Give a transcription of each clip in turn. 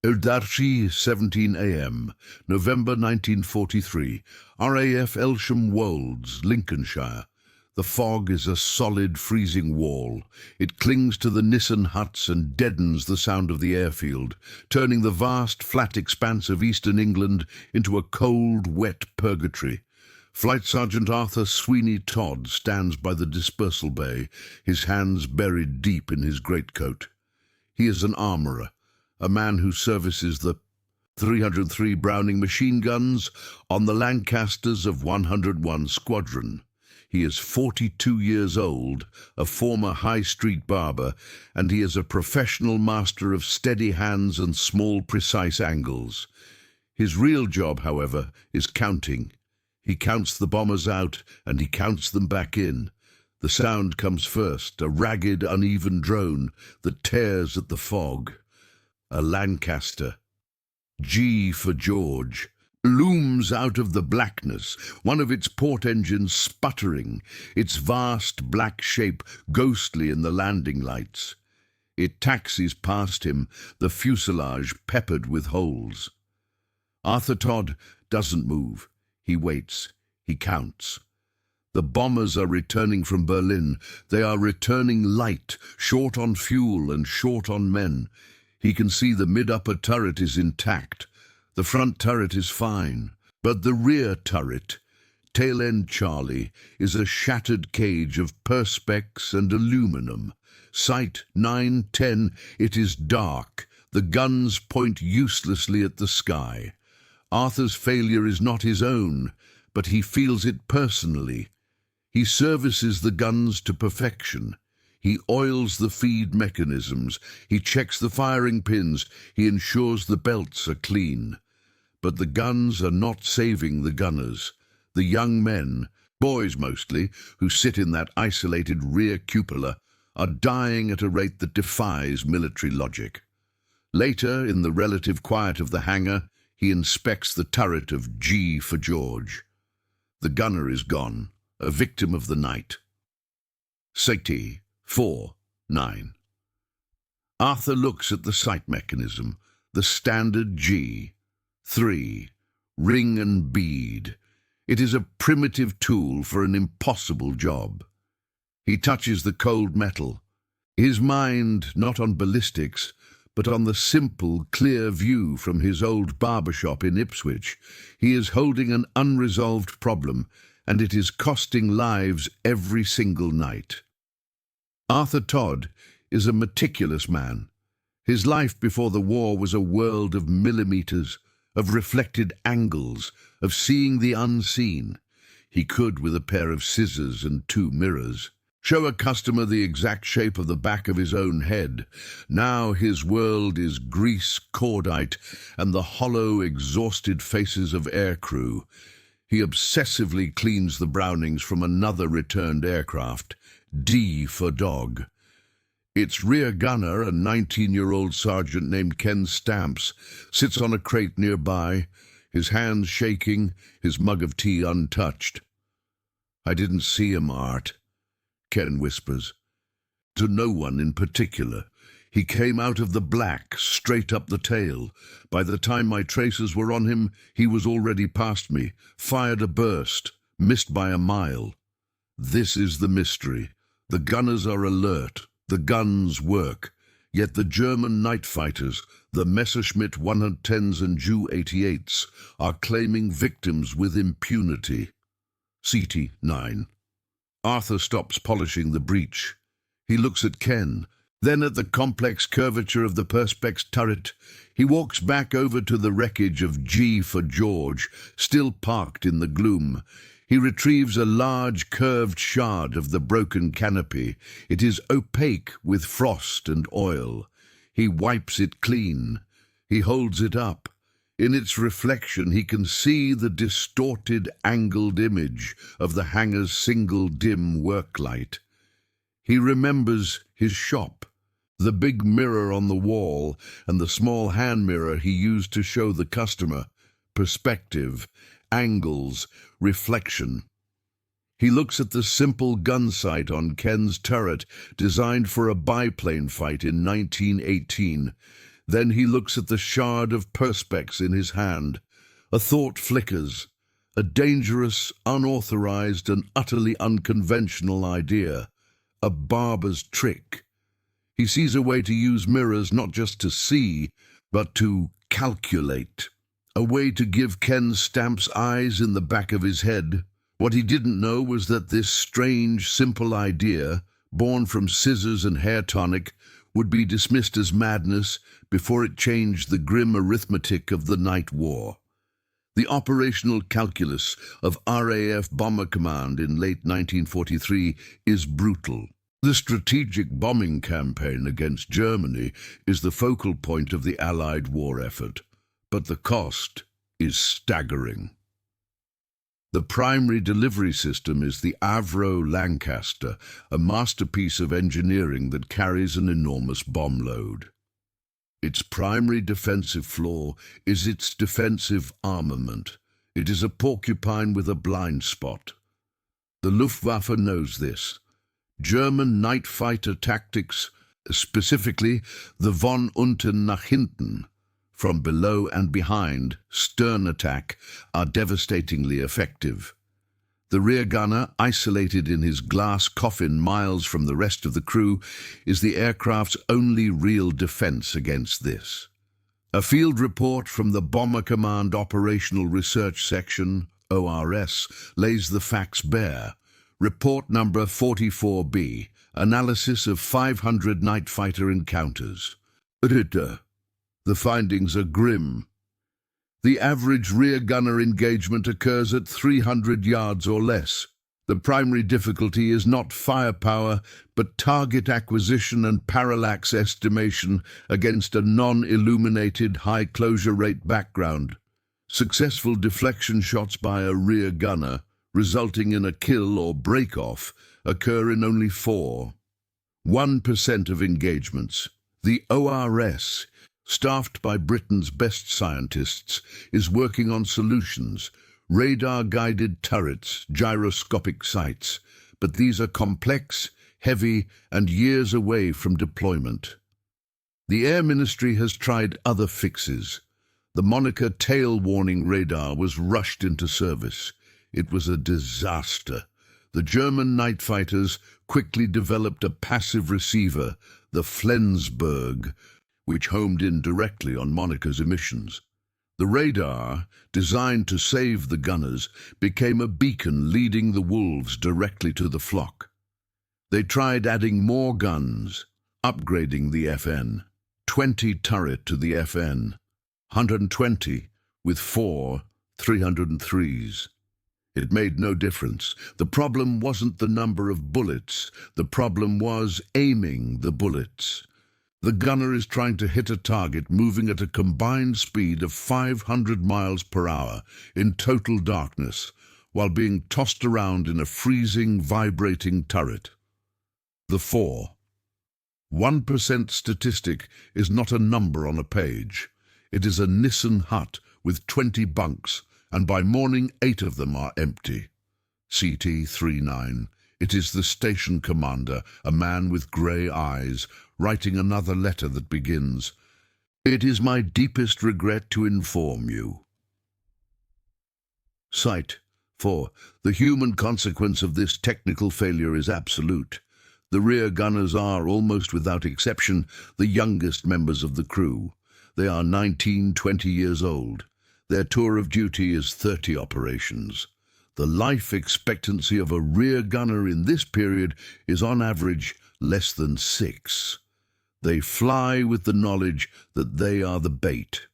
Eldarshi, 17 a.m., November 1943, RAF Elsham Wolds, Lincolnshire. The fog is a solid, freezing wall. It clings to the Nissen huts and deadens the sound of the airfield, turning the vast, flat expanse of eastern England into a cold, wet purgatory. Flight Sergeant Arthur Sweeney Todd stands by the dispersal bay, his hands buried deep in his greatcoat. He is an armourer, a man who services the 303 Browning machine guns on the Lancasters of 101 Squadron. He is 42 years old, a former High Street barber, and he is a professional master of steady hands and small, precise angles. His real job, however, is counting. He counts the bombers out, and he counts them back in. The sound comes first, a ragged, uneven drone that tears at the fog. A Lancaster, G for George, looms out of the blackness, one of its port engines sputtering, its vast black shape ghostly in the landing lights. It taxis past him, the fuselage peppered with holes. Arthur Todd doesn't move. He waits. He counts. The bombers are returning from Berlin. They are returning light, short on fuel and short on men. He can see the mid-upper turret is intact. The front turret is fine. But the rear turret, tail-end Charlie, is a shattered cage of perspex and aluminum. Sight 9-10, it is dark. The guns point uselessly at the sky. Arthur's failure is not his own, but he feels it personally. He services the guns to perfection. He oils the feed mechanisms. He checks the firing pins. He ensures the belts are clean. But the guns are not saving the gunners. The young men, boys mostly, who sit in that isolated rear cupola, are dying at a rate that defies military logic. Later, in the relative quiet of the hangar, he inspects the turret of G for George. The gunner is gone, a victim of the night. Sati 4-9. Arthur looks at the sight mechanism, the standard G. 3. Ring and bead. It is a primitive tool for an impossible job. He touches the cold metal. His mind not on ballistics, but on the simple, clear view from his old barbershop in Ipswich. He is holding an unresolved problem, and it is costing lives every single night. Arthur Todd is a meticulous man. His life before the war was a world of millimeters, of reflected angles, of seeing the unseen. He could, with a pair of scissors and 2 mirrors, show a customer the exact shape of the back of his own head. Now his world is grease cordite and the hollow, exhausted faces of aircrew. He obsessively cleans the Brownings from another returned aircraft, D for dog. Its rear gunner, a 19-year-old sergeant named Ken Stamps, sits on a crate nearby, his hands shaking, his mug of tea untouched. "I didn't see him, Art," Ken whispers. "To no one in particular. He came out of the black, straight up the tail. By the time my tracers were on him, he was already past me, fired a burst, missed by a mile. This is the mystery. The gunners are alert. The guns work. Yet the German night fighters, the Messerschmitt 110s and Ju-88s, are claiming victims with impunity." CT 9. Arthur stops polishing the breech. He looks at Ken, then at the complex curvature of the perspex turret. He walks back over to the wreckage of G for George, still parked in the gloom. He retrieves a large curved shard of the broken canopy. It is opaque with frost and oil. He wipes it clean. He holds it up. In its reflection he can see the distorted, angled image of the hangar's single dim worklight. He remembers his shop, the big mirror on the wall and the small hand mirror he used to show the customer perspective, angles, reflection. He looks at the simple gun sight on Ken's turret, designed for a biplane fight in 1918. Then he looks at the shard of perspex in his hand. A thought flickers. A dangerous, unauthorized, and utterly unconventional idea. A barber's trick. He sees a way to use mirrors not just to see, but to calculate. A way to give Ken Stamp's eyes in the back of his head. What he didn't know was that this strange, simple idea, born from scissors and hair tonic, would be dismissed as madness before it changed the grim arithmetic of the night war. The operational calculus of RAF Bomber Command in late 1943 is brutal. The strategic bombing campaign against Germany is the focal point of the Allied war effort, but the cost is staggering. The primary delivery system is the Avro Lancaster, a masterpiece of engineering that carries an enormous bomb load. Its primary defensive flaw is its defensive armament. It is a porcupine with a blind spot. The Luftwaffe knows this. German night fighter tactics, specifically the von unten nach hinten, from below and behind, stern attack, are devastatingly effective. The rear gunner, isolated in his glass coffin miles from the rest of the crew, is the aircraft's only real defense against this. A field report from the Bomber Command Operational Research Section, ORS, lays the facts bare. Report number 44B, Analysis of 500 Night Fighter Encounters. Ritter. The findings are grim. The average rear gunner engagement occurs at 300 yards or less. The primary difficulty is not firepower, but target acquisition and parallax estimation against a non-illuminated high closure rate background. Successful deflection shots by a rear gunner, resulting in a kill or break-off, occur in only 1% of engagements. The ORS, staffed by Britain's best scientists, is working on solutions, radar-guided turrets, gyroscopic sights, but these are complex, heavy, and years away from deployment. The Air Ministry has tried other fixes. The moniker tail warning radar was rushed into service. It was a disaster. The German night fighters quickly developed a passive receiver, the Flensburg, which homed in directly on Monica's emissions. The radar, designed to save the gunners, became a beacon leading the wolves directly to the flock. They tried adding more guns, upgrading the FN. 20 turret to the FN, 120 with 4 303s. It made no difference. The problem wasn't the number of bullets. The problem was aiming the bullets. The gunner is trying to hit a target moving at a combined speed of 500 miles per hour in total darkness, while being tossed around in a freezing, vibrating turret. The 1% statistic is not a number on a page. It is a Nissen hut with 20 bunks, and by morning 8 of them are empty. CT-39. It is the station commander, a man with grey eyes, writing another letter that begins, "It is my deepest regret to inform you." Cite 4. The human consequence of this technical failure is absolute. The rear gunners are, almost without exception, the youngest members of the crew. They are 19, 20 years old. Their tour of duty is 30 operations. The life expectancy of a rear gunner in this period is on average less than 6. They fly with the knowledge that they are the bait.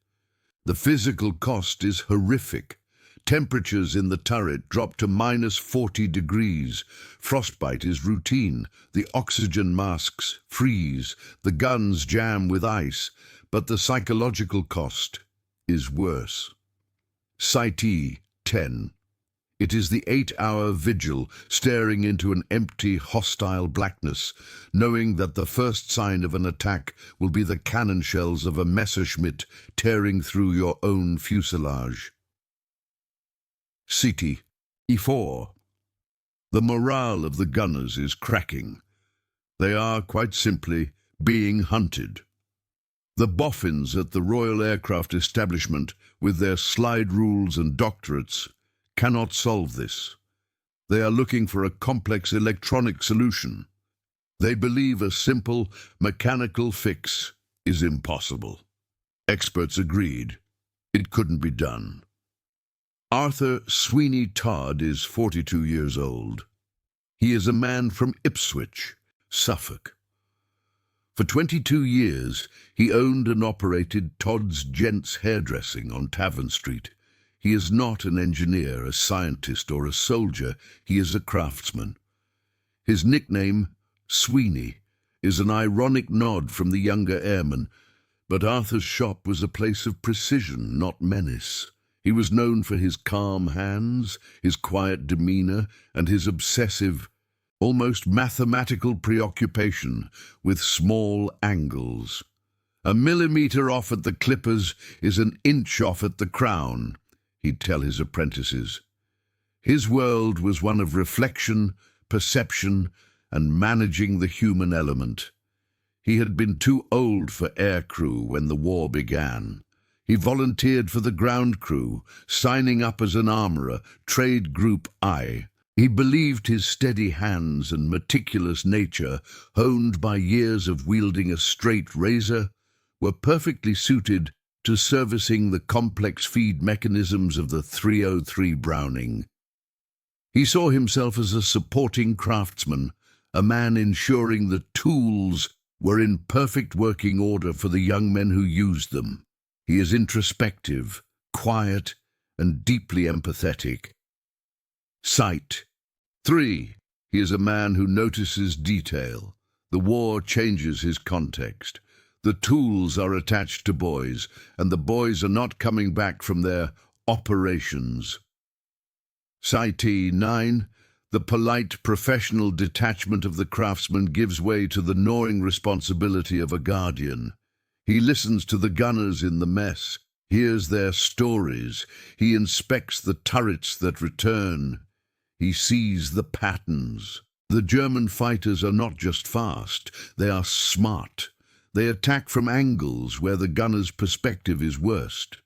The physical cost is horrific. Temperatures in the turret drop to -40 degrees. Frostbite is routine. The oxygen masks freeze. The guns jam with ice. But the psychological cost is worse. Cite 10. It is the 8-hour vigil, staring into an empty, hostile blackness, knowing that the first sign of an attack will be the cannon shells of a Messerschmitt tearing through your own fuselage. City E4. The morale of the gunners is cracking. They are, quite simply, being hunted. The boffins at the Royal Aircraft Establishment, with their slide rules and doctorates, cannot solve this. They are looking for a complex electronic solution. They believe a simple mechanical fix is impossible. Experts agreed. It couldn't be done. Arthur Sweeney Todd is 42 years old. He is a man from Ipswich, Suffolk. For 22 years, he owned and operated Todd's Gents Hairdressing on Tavern Street. He is not an engineer, a scientist, or a soldier. He is a craftsman. His nickname, Sweeney, is an ironic nod from the younger airman, but Arthur's shop was a place of precision, not menace. He was known for his calm hands, his quiet demeanor, and his obsessive, almost mathematical preoccupation with small angles. "A millimetre off at the clippers is an inch off at the crown," he'd tell his apprentices. His world was one of reflection, perception, and managing the human element. He had been too old for aircrew when the war began. He volunteered for the ground crew, signing up as an armourer, Trade Group I. He believed his steady hands and meticulous nature, honed by years of wielding a straight razor, were perfectly suited to servicing the complex feed mechanisms of the 303 Browning. He saw himself as a supporting craftsman, a man ensuring the tools were in perfect working order for the young men who used them. He is introspective, quiet, and deeply empathetic. Sight. 3. He is a man who notices detail. The war changes his context. The tools are attached to boys, and the boys are not coming back from their operations. Sight 9. The polite, professional detachment of the craftsman gives way to the gnawing responsibility of a guardian. He listens to the gunners in the mess, hears their stories. He inspects the turrets that return. He sees the patterns. The German fighters are not just fast, they are smart. They attack from angles where the gunner's perspective is worst.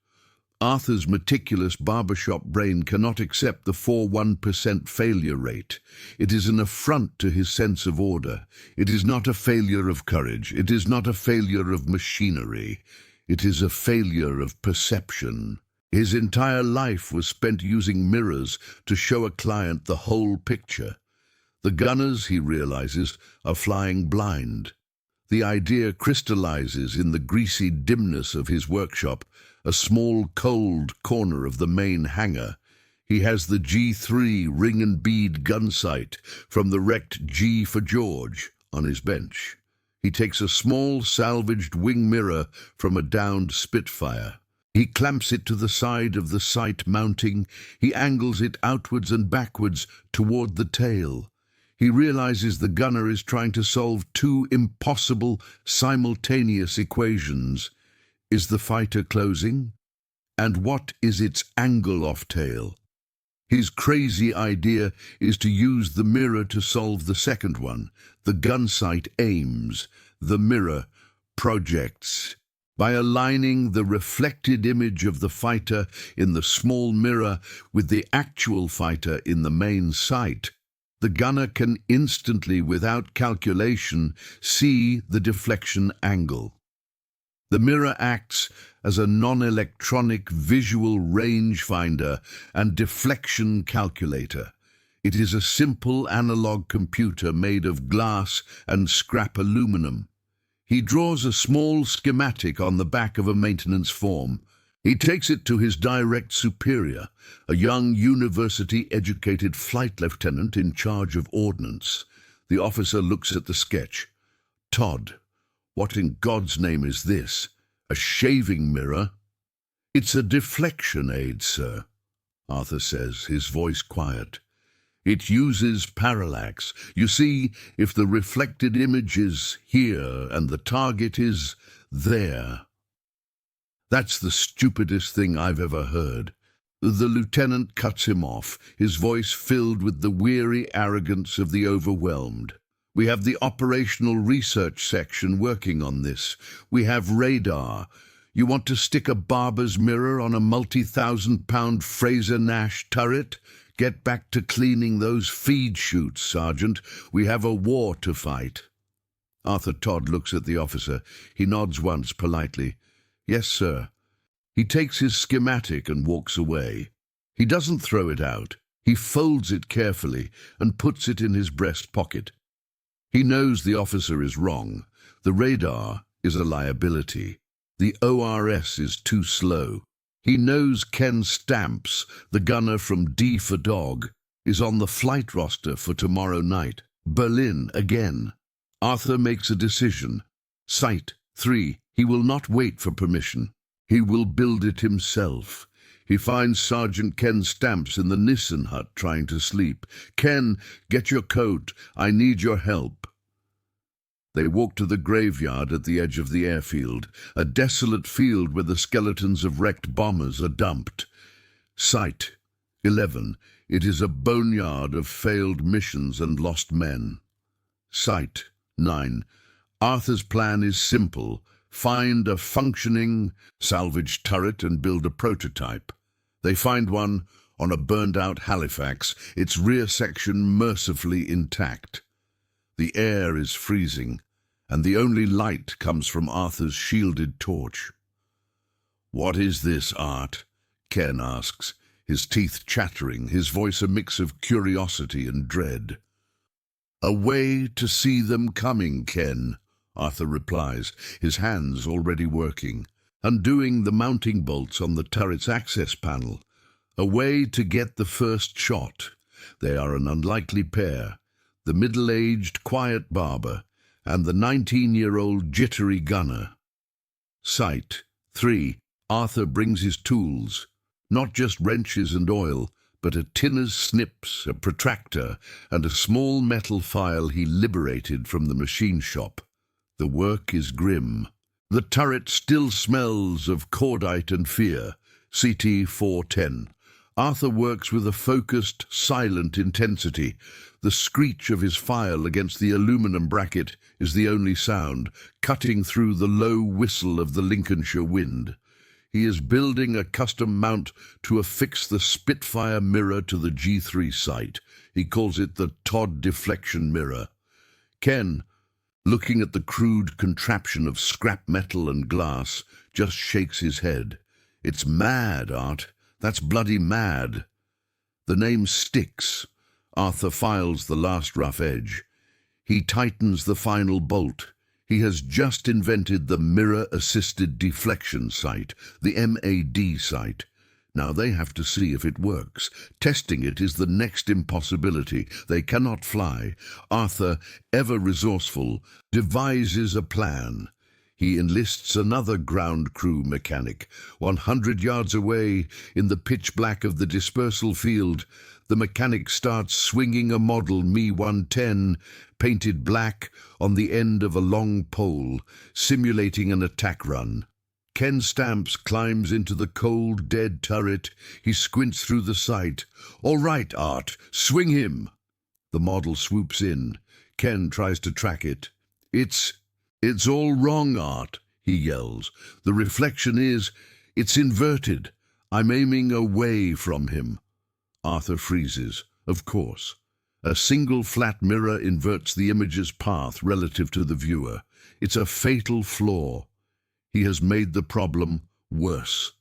Arthur's meticulous barbershop brain cannot accept the 41% failure rate. It is an affront to his sense of order. It is not a failure of courage. It is not a failure of machinery. It is a failure of perception. His entire life was spent using mirrors to show a client the whole picture. The gunners, he realizes, are flying blind. The idea crystallizes in the greasy dimness of his workshop, a small, cold corner of the main hangar. He has the G3 ring and bead gun sight from the wrecked G for George on his bench. He takes a small salvaged wing mirror from a downed Spitfire. He clamps it to the side of the sight mounting. He angles it outwards and backwards toward the tail. He realizes the gunner is trying to solve two impossible simultaneous equations. Is the fighter closing? And what is its angle-off tail? His crazy idea is to use the mirror to solve the second one. The gun sight aims, the mirror projects. By aligning the reflected image of the fighter in the small mirror with the actual fighter in the main sight, the gunner can instantly, without calculation, see the deflection angle. The mirror acts as a non-electronic visual rangefinder and deflection calculator. It is a simple analog computer made of glass and scrap aluminum. He draws a small schematic on the back of a maintenance form. He takes it to his direct superior, a young university-educated flight lieutenant in charge of ordnance. The officer looks at the sketch. "Todd, what in God's name is this? A shaving mirror?" "It's a deflection aid, sir," Arthur says, his voice quiet. "It uses parallax. You see, if the reflected image is here and the target is there." "That's the stupidest thing I've ever heard." The lieutenant cuts him off, his voice filled with the weary arrogance of the overwhelmed. We have the operational research section working on this. We have radar. You want to stick a Barber's mirror on a multi-thousand-pound Fraser-Nash turret? Get back to cleaning those feed chutes, Sergeant. We have a war to fight. Arthur Todd looks at the officer. He nods once politely. Yes, sir. He takes his schematic and walks away. He doesn't throw it out. He folds it carefully and puts it in his breast pocket. He knows the officer is wrong. The radar is a liability. The ORS is too slow. He knows Ken Stamps, the gunner from D for Dog, is on the flight roster for tomorrow night. Berlin again. Arthur makes a decision. Site 3. He will not wait for permission. He will build it himself. He finds Sergeant Ken Stamps in the Nissen hut trying to sleep. Ken, get your coat. I need your help. They walk to the graveyard at the edge of the airfield, a desolate field where the skeletons of wrecked bombers are dumped. Site 11. It is a boneyard of failed missions and lost men. Site 9. Arthur's plan is simple. Find a functioning salvage turret and build a prototype. They find one on a burned-out Halifax, its rear section mercifully intact. The air is freezing, and the only light comes from Arthur's shielded torch. "What is this, Art?" Ken asks, his teeth chattering, his voice a mix of curiosity and dread. "A way to see them coming, Ken," Arthur replies, his hands already working, undoing the mounting bolts on the turret's access panel. A way to get the first shot. They are an unlikely pair, the middle-aged, quiet Barber and the 19-year-old jittery gunner. Site 3. Arthur brings his tools, not just wrenches and oil, but a tinner's snips, a protractor, and a small metal file he liberated from the machine shop. The work is grim. The turret still smells of cordite and fear. CT 410. Arthur works with a focused, silent intensity. The screech of his file against the aluminum bracket is the only sound, cutting through the low whistle of the Lincolnshire wind. He is building a custom mount to affix the Spitfire mirror to the G3 sight. He calls it the Todd deflection mirror. Ken, looking at the crude contraption of scrap metal and glass, just shakes his head. It's mad, Art. That's bloody mad. The name sticks. Arthur files the last rough edge. He tightens the final bolt. He has just invented the mirror-assisted deflection sight, the MAD sight. Now they have to see if it works. Testing it is the next impossibility. They cannot fly. Arthur, ever resourceful, devises a plan. He enlists another ground crew mechanic. 100 yards away, in the pitch black of the dispersal field, the mechanic starts swinging a model Mi-110, painted black, on the end of a long pole, simulating an attack run. Ken Stamps climbs into the cold, dead turret. He squints through the sight. "All right, Art, swing him." The model swoops in. Ken tries to track it. It's all wrong, Art," he yells. "The reflection it's inverted. I'm aiming away from him." Arthur freezes. Of course. A single flat mirror inverts the image's path relative to the viewer. It's a fatal flaw. He has made the problem worse.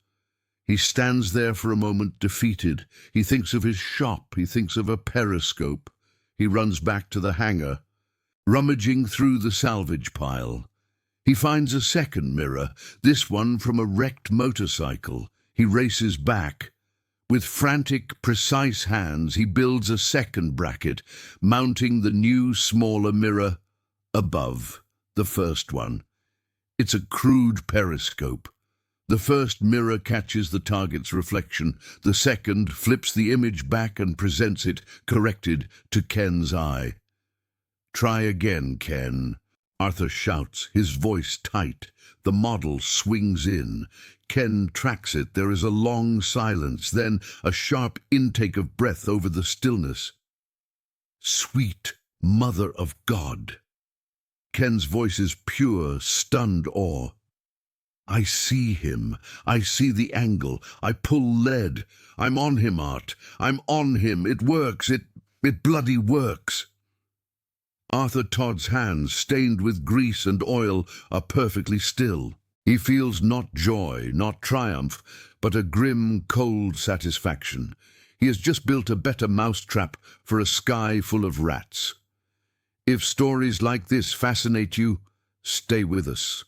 He stands there for a moment, defeated. He thinks of his shop. He thinks of a periscope. He runs back to the hangar, rummaging through the salvage pile. He finds a second mirror, this one from a wrecked motorcycle. He races back. With frantic, precise hands, he builds a second bracket, mounting the new, smaller mirror above the first one. It's a crude periscope. The first mirror catches the target's reflection. The second flips the image back and presents it, corrected, to Ken's eye. "Try again, Ken," Arthur shouts, his voice tight. The model swings in. Ken tracks it. There is a long silence, then a sharp intake of breath over the stillness. "Sweet," Mother of God. Ken's voice is pure, stunned awe. I see him. I see the angle. I pull lead. I'm on him, Art. I'm on him. It works. It bloody works. Arthur Todd's hands, stained with grease and oil, are perfectly still. He feels not joy, not triumph, but a grim, cold satisfaction. He has just built a better mousetrap for a sky full of rats. If stories like this fascinate you, stay with us.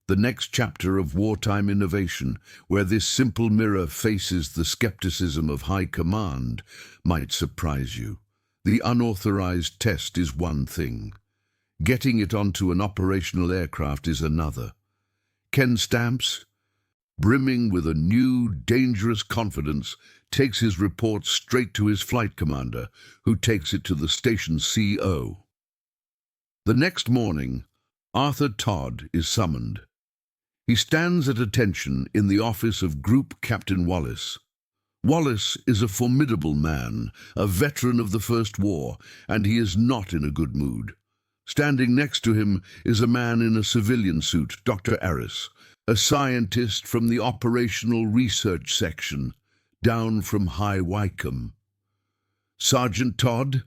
The next chapter of wartime innovation, where this simple mirror faces the skepticism of high command, might surprise you. The unauthorized test is one thing. Getting it onto an operational aircraft is another. Ken Stamps, brimming with a new, dangerous confidence, takes his report straight to his flight commander, who takes it to the station CO. The next morning, Arthur Todd is summoned. He stands at attention in the office of Group Captain Wallace. Wallace is a formidable man, a veteran of the First War, and he is not in a good mood. Standing next to him is a man in a civilian suit, Dr. Harris, a scientist from the Operational Research Section, down from High Wycombe. Sergeant Todd,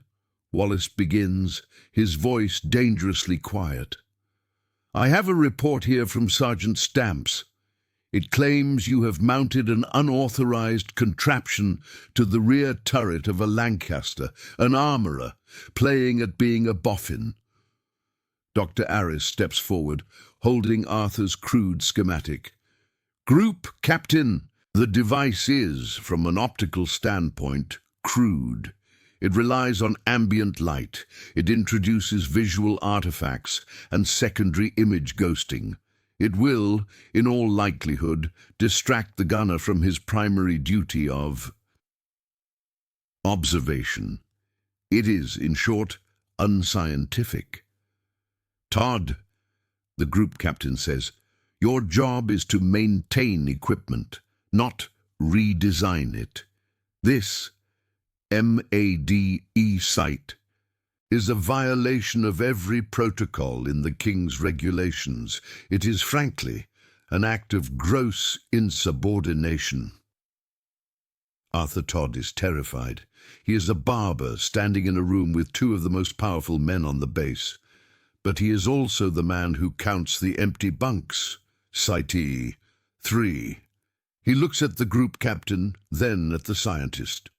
Wallace begins, his voice dangerously quiet. I have a report here from Sergeant Stamps. It claims you have mounted an unauthorized contraption to the rear turret of a Lancaster, an armourer, playing at being a boffin. Dr. Harris steps forward, holding Arthur's crude schematic. Group Captain, the device is, from an optical standpoint, crude. It relies on ambient light. It introduces visual artifacts and secondary image ghosting. It will, in all likelihood, distract the gunner from his primary duty of observation. It is, in short, unscientific. Todd, the group captain says, your job is to maintain equipment, not redesign it. This MADE site is a violation of every protocol in the King's regulations. It is, frankly, an act of gross insubordination. Arthur Todd is terrified. He is a barber standing in a room with two of the most powerful men on the base. But he is also the man who counts the empty bunks. Citee 3. He looks at the group captain, then at the scientist.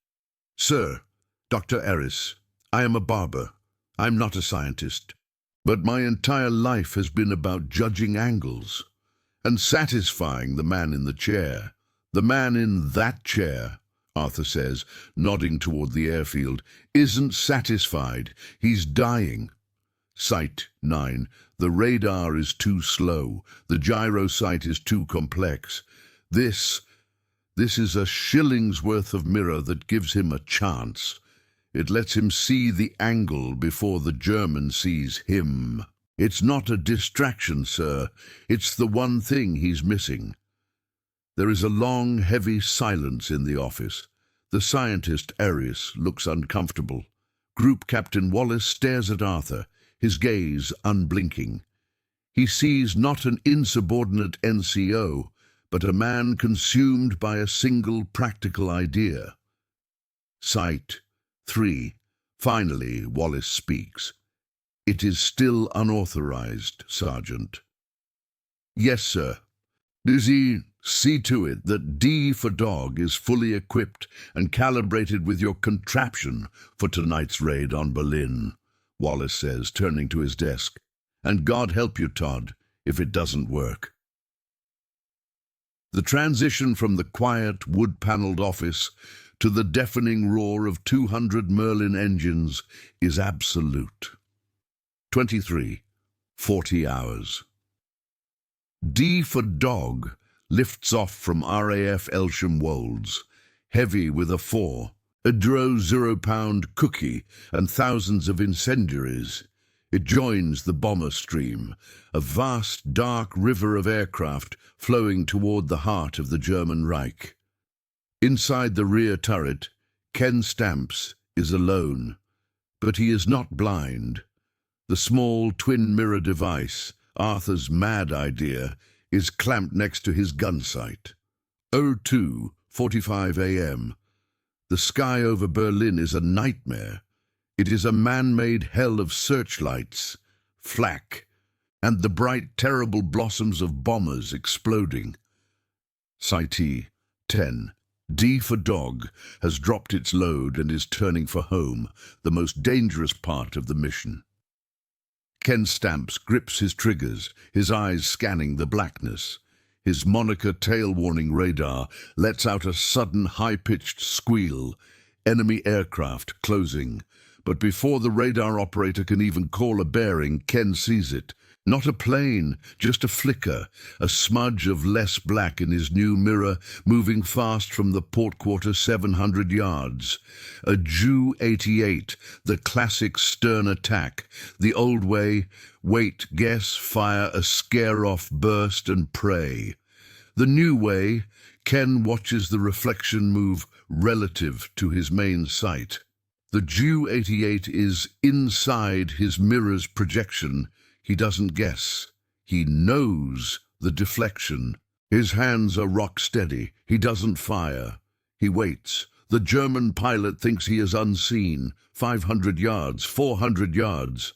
Sir, Dr. Harris, I am a barber. I'm not a scientist. But my entire life has been about judging angles and satisfying the man in the chair. The man in that chair, Arthur says, nodding toward the airfield, isn't satisfied. He's dying. Site 9. The radar is too slow. The gyro sight is too complex. This is a shilling's worth of mirror that gives him a chance. It lets him see the angle before the German sees him. It's not a distraction, sir. It's the one thing he's missing. There is a long, heavy silence in the office. The scientist, Arius, looks uncomfortable. Group Captain Wallace stares at Arthur, his gaze unblinking. He sees not an insubordinate NCO, but a man consumed by a single practical idea. Site 3. Finally, Wallace speaks. It is still unauthorized, Sergeant. Yes, sir. Dizzy, see to it that D for dog is fully equipped and calibrated with your contraption for tonight's raid on Berlin, Wallace says, turning to his desk. And God help you, Todd, if it doesn't work. The transition from the quiet, wood-paneled office to the deafening roar of 200 Merlin engines is absolute. 23. 40 hours. D for dog lifts off from RAF Elsham Wolds, heavy with a 4, a Dro 0-pound cookie and thousands of incendiaries. It joins the bomber stream, a vast, dark river of aircraft flowing toward the heart of the German Reich. Inside the rear turret, Ken Stamps is alone. But he is not blind. The small twin mirror device, Arthur's mad idea, is clamped next to his gun sight. 02:45 a.m. The sky over Berlin is a nightmare. It is a man-made hell of searchlights, flak, and the bright, terrible blossoms of bombers exploding. Cite 10. D for dog has dropped its load and is turning for home, the most dangerous part of the mission. Ken Stamps grips his triggers, his eyes scanning the blackness. His Monica tail-warning radar lets out a sudden high-pitched squeal. Enemy aircraft closing. But before the radar operator can even call a bearing, Ken sees it. Not a plane, just a flicker, a smudge of less black in his new mirror, moving fast from the port quarter 700 yards. A Ju-88, the classic stern attack. The old way, wait, guess, fire, a scare-off burst and pray. The new way, Ken watches the reflection move relative to his main sight. The Ju-88 is inside his mirror's projection. He doesn't guess. He knows the deflection. His hands are rock steady. He doesn't fire. He waits. The German pilot thinks he is unseen. 500 yards, 400 yards.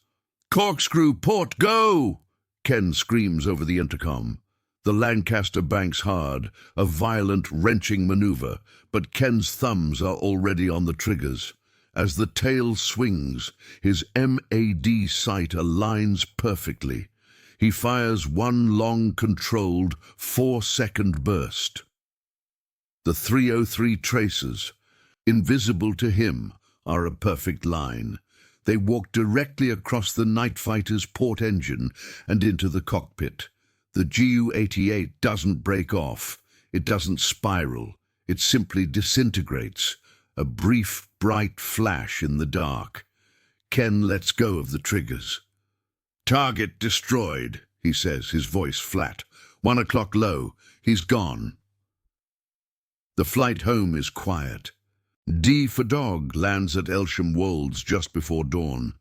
"Corkscrew, port, go!" Ken screams over the intercom. The Lancaster banks hard, a violent, wrenching maneuver, but Ken's thumbs are already on the triggers. As the tail swings, his MAD sight aligns perfectly. He fires one long, controlled, 4-second burst. The 303 tracers, invisible to him, are a perfect line. They walk directly across the night fighter's port engine and into the cockpit. The Ju-88 doesn't break off. It doesn't spiral. It simply disintegrates. A brief, bright flash in the dark. Ken lets go of the triggers. "Target destroyed," he says, his voice flat. 1 o'clock low. He's gone. The flight home is quiet. D for dog lands at Elsham Wolds just before dawn.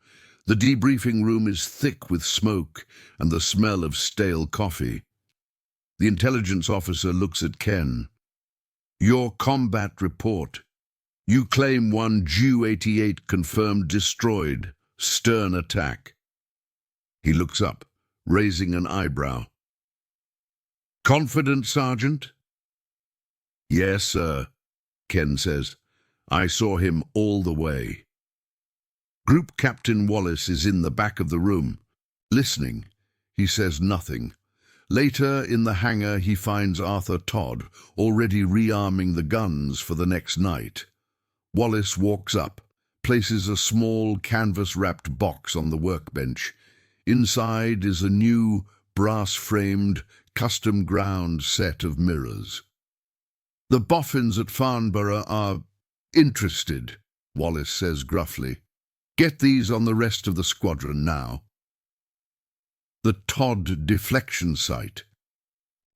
The debriefing room is thick with smoke and the smell of stale coffee. The intelligence officer looks at Ken. "Your combat report. You claim one Ju-88 confirmed destroyed. Stern attack." He looks up, raising an eyebrow. "Confident, Sergeant?" "Yes, sir," Ken says. "I saw him all the way." Group Captain Wallace is in the back of the room, listening. He says nothing. Later, in the hangar, he finds Arthur Todd already rearming the guns for the next night. Wallace walks up, places a small canvas-wrapped box on the workbench. Inside is a new, brass-framed, custom-ground set of mirrors. "The boffins at Farnborough are interested," Wallace says gruffly. "Get these on the rest of the squadron now." The Todd deflection site,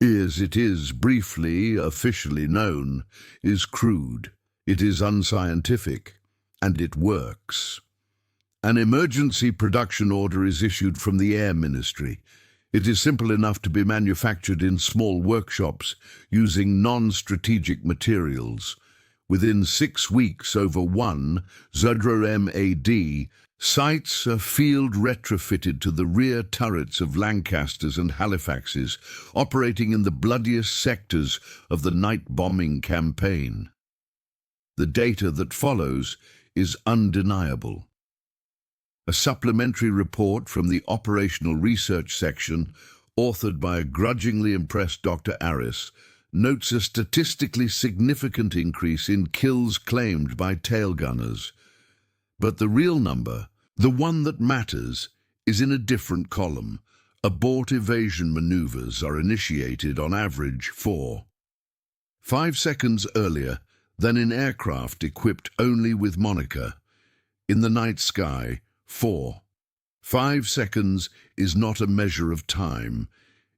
as it is briefly, officially known, is crude. It is unscientific, and it works. An emergency production order is issued from the Air Ministry. It is simple enough to be manufactured in small workshops using non-strategic materials. Within 6 weeks, over 1 ZRO-MAD sites are field retrofitted to the rear turrets of Lancasters and Halifaxes, operating in the bloodiest sectors of the night bombing campaign. The data that follows is undeniable. A supplementary report from the Operational Research Section, authored by a grudgingly impressed Dr. Aris, notes a statistically significant increase in kills claimed by tailgunners. But the real number, the one that matters, is in a different column. Abort evasion maneuvers are initiated on average 5 seconds earlier than in aircraft equipped only with Monica. In the night sky, 5 seconds is not a measure of time.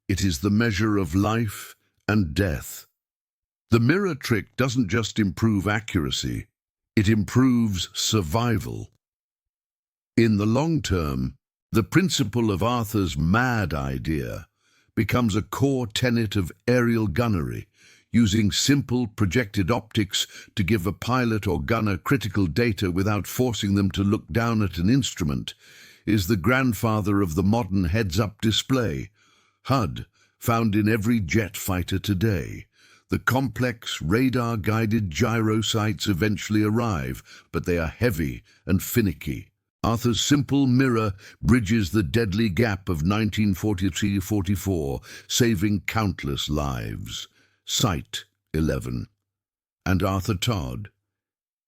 It is the measure of life and death. The mirror trick doesn't just improve accuracy, it improves survival. In the long term, the principle of Arthur's mad idea becomes a core tenet of aerial gunnery. Using simple projected optics to give a pilot or gunner critical data without forcing them to look down at an instrument is the grandfather of the modern heads-up display, HUD, found in every jet fighter today. The complex radar-guided gyro sights eventually arrive, but they are heavy and finicky. Arthur's simple mirror bridges the deadly gap of 1943-44, saving countless lives. Sight 11. And Arthur Todd.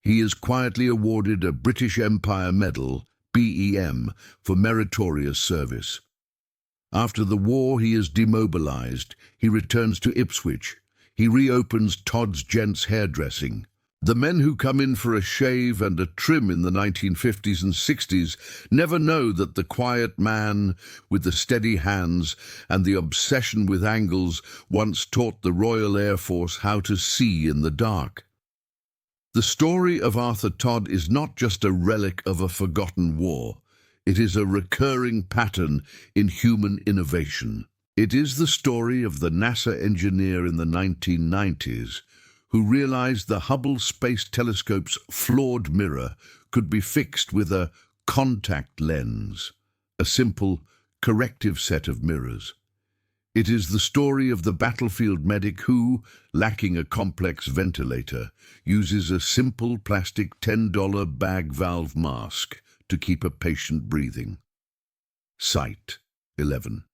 He is quietly awarded a British Empire Medal, BEM, for meritorious service. After the war, he is demobilized. He returns to Ipswich. He reopens Todd's Gents Hairdressing. The men who come in for a shave and a trim in the 1950s and 60s never know that the quiet man with the steady hands and the obsession with angles once taught the Royal Air Force how to see in the dark. The story of Arthur Todd is not just a relic of a forgotten war. It is a recurring pattern in human innovation. It is the story of the NASA engineer in the 1990s who realized the Hubble Space Telescope's flawed mirror could be fixed with a contact lens, a simple, corrective set of mirrors. It is the story of the battlefield medic who, lacking a complex ventilator, uses a simple plastic $10 bag valve mask to keep a patient breathing. Sight 11.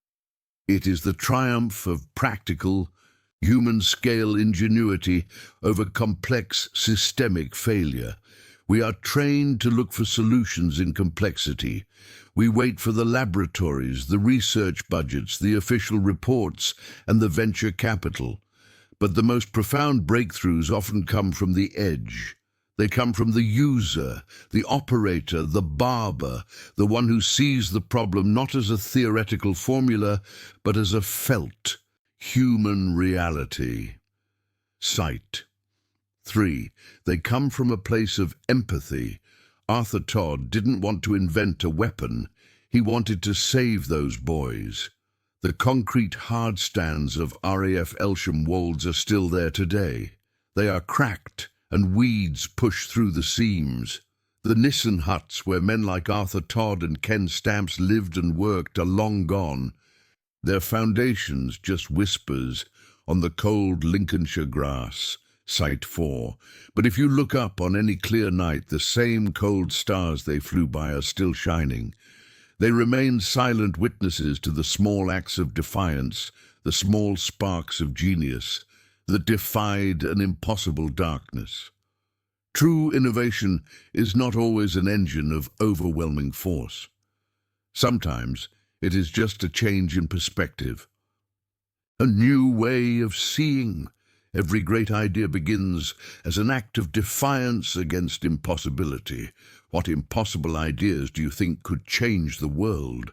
It is the triumph of practical, human-scale ingenuity over complex systemic failure. We are trained to look for solutions in complexity. We wait for the laboratories, the research budgets, the official reports, and the venture capital. But the most profound breakthroughs often come from the edge. They come from the user, the operator, the barber, the one who sees the problem not as a theoretical formula, but as a felt, human reality. Sight 3. They come from a place of empathy. Arthur Todd didn't want to invent a weapon. He wanted to save those boys. The concrete hard stands of RAF Elsham Wolds are still there today. They are cracked, and weeds push through the seams. The Nissen huts where men like Arthur Todd and Ken Stamps lived and worked are long gone. Their foundations just whispers on the cold Lincolnshire grass. Sight 4. But if you look up on any clear night, the same cold stars they flew by are still shining. They remain silent witnesses to the small acts of defiance, the small sparks of genius that defied an impossible darkness. True innovation is not always an engine of overwhelming force. Sometimes it is just a change in perspective, a new way of seeing. Every great idea begins as an act of defiance against impossibility. What impossible ideas do you think could change the world?